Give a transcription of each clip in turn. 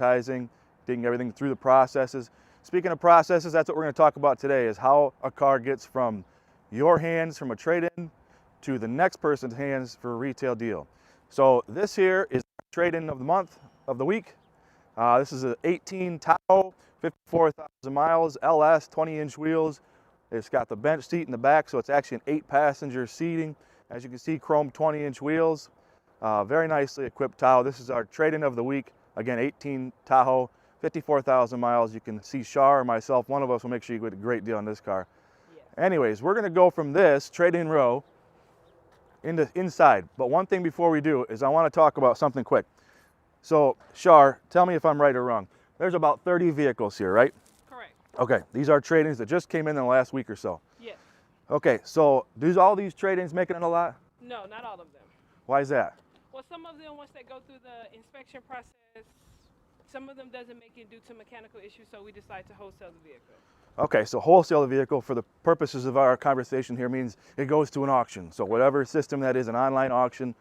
advertising, taking everything through the processes. Speaking of processes, that's what we're going to talk about today, is how a car gets from your hands, from a trade-in, to the next person's hands for a retail deal. So this here is trade-in of the month, of the week. This is an 18 Tahoe, 54,000 miles, LS, 20-inch wheels. It's got the bench seat in the back, so it's actually an 8-passenger seating. As you can see, chrome 20-inch wheels. Very nicely equipped Tahoe. This is our trade-in of the week. Again, 18 Tahoe, 54,000 miles. You can see Shar or myself, one of us will make sure you get a great deal on this car. Yes. Anyways, we're gonna go from this trade-in row into inside. But one thing before we do is I want to talk about something quick. So Shar, tell me if I'm right or wrong. There's about 30 vehicles here, right? Correct. Okay, these are trade-ins that just came in the last week or so. Yes. Okay, so do all these trade-ins making it a lot? No, not all of them. Why is that? Well, some of them, once they go through the inspection process, some of them doesn't make it due to mechanical issues, so we decide to wholesale the vehicle. Okay, so wholesale the vehicle for the purposes of our conversation here means it goes to an auction. So whatever system that is, an online auction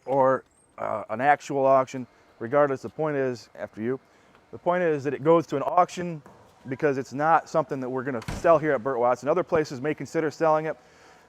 or an actual auction, regardless, the point is, the point is that it goes to an auction because it's not something that we're gonna sell here at Burt Watson. Other places may consider selling it,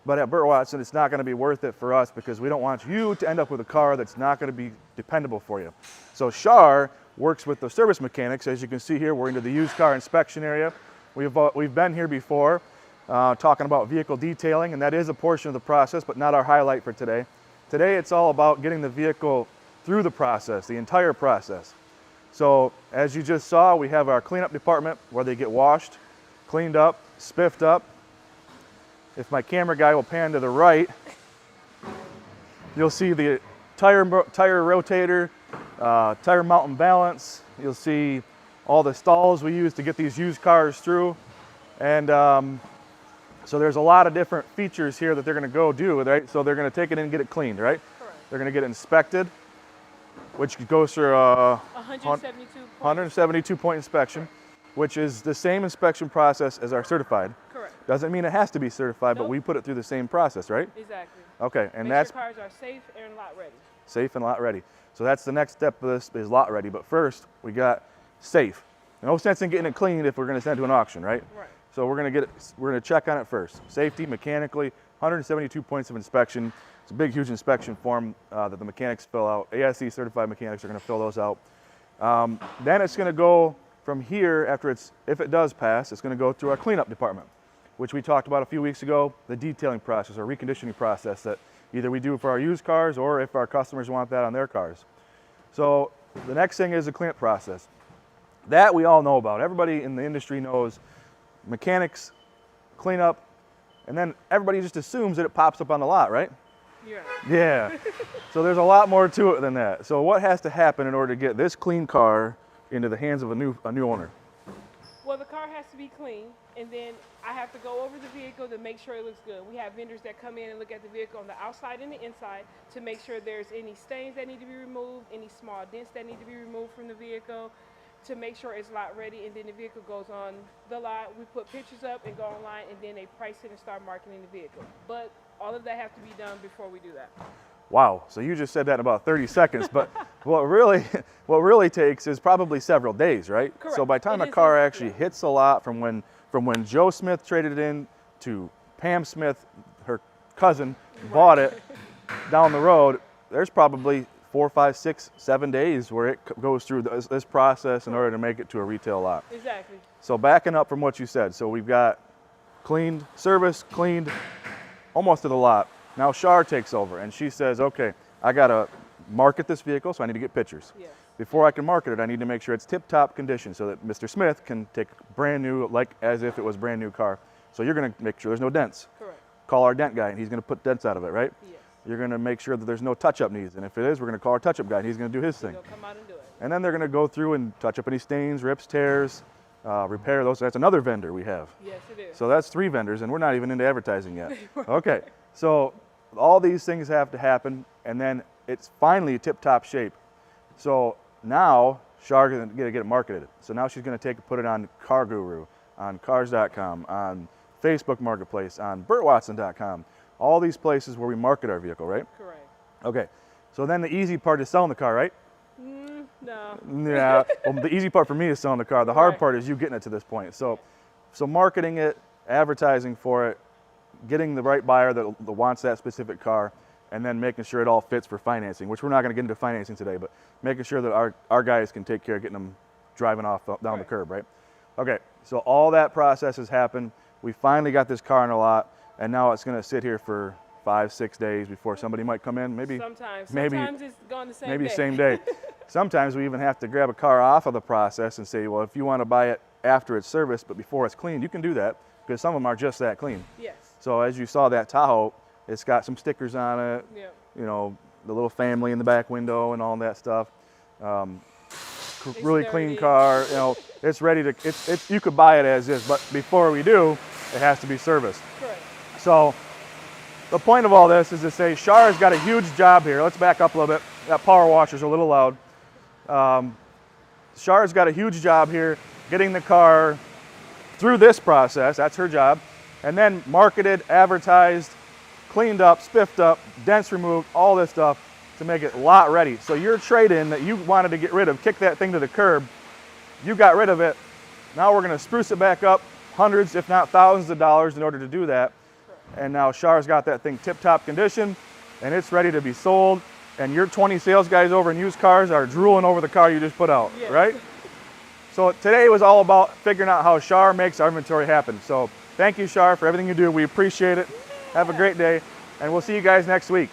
but at Burt Watson, it's not gonna be worth it for us because we don't want you to end up with a car that's not gonna be dependable for you. So Shar works with the service mechanics. As you can see here, we're into the used car inspection area. We've been here before talking about vehicle detailing, and that is a portion of the process, but not our highlight for today. Today, it's all about getting the vehicle through the process, the entire process. So as you just saw, we have our cleanup department where they get washed, cleaned up, spiffed up. If my camera guy will pan to the right, you'll see the tire rotator, tire mount and balance. You'll see all the stalls we use to get these used cars through. And so there's a lot of different features here that they're gonna go do, right? So they're gonna take it in and get it cleaned, right? Correct. They're gonna get it inspected, which goes through a 172 point inspection, which is the same inspection process as our certified. Correct. Doesn't mean it has to be certified, Nope. but we put it through the same process, right? Exactly. Okay, and Make that's sure cars are safe and lot ready. safe and lot ready. So that's the next step of this, is lot ready. But first, we got safe. No sense in getting it cleaned if we're gonna send it to an auction, right? Right. So we're gonna check on it first. Safety, mechanically, 172 points of inspection. It's a big, huge inspection form that the mechanics fill out. ASE certified mechanics are gonna fill those out. Then it's gonna go from here, if it does pass, it's gonna go through our cleanup department, which we talked about a few weeks ago, the detailing process or reconditioning process that either we do for our used cars or if our customers want that on their cars. So the next thing is the cleanup process. That we all know about. Everybody in the industry knows mechanics, clean up, and then everybody just assumes that it pops up on the lot, right? Yeah. Yeah. So there's a lot more to it than that. So what has to happen in order to get this clean car into the hands of a new owner? Well, the car has to be clean, and then I have to go over the vehicle to make sure it looks good. We have vendors that come in and look at the vehicle on the outside and the inside to make sure there's any stains that need to be removed, any small dents that need to be removed from the vehicle, to make sure it's lot ready, and then the vehicle goes on the lot. We put pictures up and go online, and then they price it and start marketing the vehicle. But all of that have to be done before we do that. Wow, so you just said that in about 30 seconds, but what really takes is probably several days, right? Correct. So by the time It a is car a- actually hits the lot, from when Joe Smith traded it in to Pam Smith, her cousin, bought it down the road, there's probably 4, 5, 6, 7 days where it goes through this process in order to make it to a retail lot. Exactly. So backing up from what you said, so we've got cleaned, service, cleaned, almost to the lot. Now Shar takes over and she says, okay, I gotta market this vehicle, so I need to get pictures. Yes. Before I can market it, I need to make sure it's tip-top condition so that Mr. Smith can take brand new, like as if it was a brand new car. So you're gonna make sure there's no dents. Correct. Call our dent guy and he's gonna put dents out of it, right? Yes. You're gonna make sure that there's no touch-up needs, and if it is, we're gonna call our touch-up guy and he's gonna do his thing. They'll come out and do it. And then they're gonna go through and touch up any stains, rips, tears, repair those. That's another vendor we have. Yes, it is. So that's 3 vendors, and we're not even into advertising yet. Okay, so all these things have to happen, and then it's finally tip-top shape. So now Shar is gonna get it marketed. So now she's gonna put it on Car Guru, on Cars.com, on Facebook Marketplace, on BurtWatson.com. All these places where we market our vehicle, right? Correct. Okay, so then the easy part is selling the car, right? No. Yeah. Well, the easy part for me is selling the car. The hard Right. part is you getting it to this point. So marketing it, advertising for it, getting the right buyer that wants that specific car, and then making sure it all fits for financing, which we're not going to get into financing today, but making sure that our guys can take care of getting them driving off down the Right. curb, right? Okay, so all that process has happened. We finally got this car in the lot, and now it's going to sit here for 5-6 days before somebody might come in. Maybe Sometimes. maybe- Sometimes it's gone the same maybe day. same day. Sometimes we even have to grab a car off of the process and say, well, if you want to buy it after it's serviced but before it's cleaned, you can do that, because some of them are just that clean. Yes. So as you saw that Tahoe, it's got some stickers on it, Yeah. you know, the little family in the back window and all that stuff. Really clean dirty. car, you know, it's ready to, you could buy it as is, but before we do, it has to be serviced. Correct. So the point of all this is to say Char's got a huge job here. Let's back up a little bit. That power washer's a little loud. Char's got a huge job here getting the car through this process. That's her job. And then marketed, advertised, cleaned up, spiffed up, dents removed, all this stuff to make it lot ready. So your trade-in that you wanted to get rid of, kick that thing to the curb, you got rid of it. Now we're going to spruce it back up, hundreds if not thousands of dollars in order to do that. And now Char's got that thing tip-top condition, and it's ready to be sold. And your 20 sales guys over in used cars are drooling over the car you just put out, Yes. right? So today was all about figuring out how Char makes our inventory happen. So thank you, Char, for everything you do. We appreciate it. Have a great day, and we'll see you guys next week.